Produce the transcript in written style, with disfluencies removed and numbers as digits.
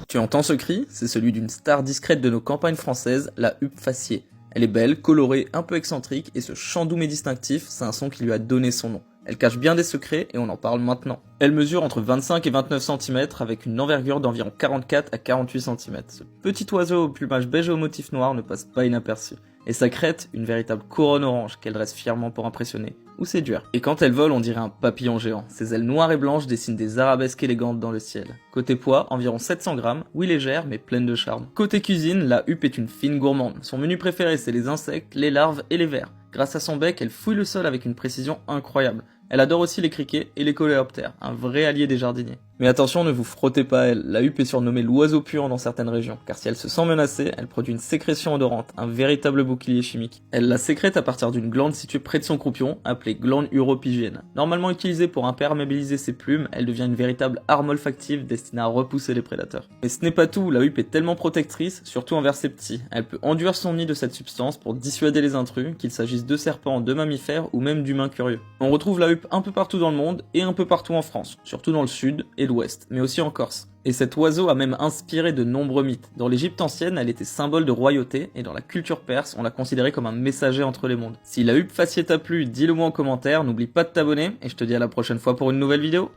Tu entends ce cri? C'est celui d'une star discrète de nos campagnes françaises, la huppe faciée. Elle est belle, colorée, un peu excentrique, et ce chant doux mais distinctif, c'est un son qui lui a donné son nom. Elle cache bien des secrets et on en parle maintenant. Elle mesure entre 25 et 29 cm avec une envergure d'environ 44 à 48 cm. Ce petit oiseau au plumage beige et au motif noir ne passe pas inaperçu. Et sa crête, une véritable couronne orange qu'elle dresse fièrement pour impressionner ou séduire. Et quand elle vole, on dirait un papillon géant. Ses ailes noires et blanches dessinent des arabesques élégantes dans le ciel. Côté poids, environ 700 grammes, oui légère mais pleine de charme. Côté cuisine, la huppe est une fine gourmande. Son menu préféré c'est les insectes, les larves et les vers. Grâce à son bec, elle fouille le sol avec une précision incroyable. Elle adore aussi les criquets et les coléoptères, un vrai allié des jardiniers. Mais attention, ne vous frottez pas à elle, la huppe est surnommée l'oiseau puant dans certaines régions, car si elle se sent menacée, elle produit une sécrétion odorante, un véritable bouclier chimique. Elle la sécrète à partir d'une glande située près de son croupion, appelée glande uropygienne. Normalement utilisée pour imperméabiliser ses plumes, elle devient une véritable arme olfactive destinée à repousser les prédateurs. Mais ce n'est pas tout, la huppe est tellement protectrice, surtout envers ses petits. Elle peut enduire son nid de cette substance pour dissuader les intrus, qu'il s'agisse de serpents, de mammifères ou même d'humains curieux. On retrouve la huppe un peu partout dans le monde et un peu partout en France, surtout dans le sud et l'ouest, mais aussi en Corse. Et cet oiseau a même inspiré de nombreux mythes. Dans l'Égypte ancienne, elle était symbole de royauté, et dans la culture perse, on la considérait comme un messager entre les mondes. Si la huppe faciée t'a plu, dis-le moi en commentaire, n'oublie pas de t'abonner, et je te dis à la prochaine fois pour une nouvelle vidéo.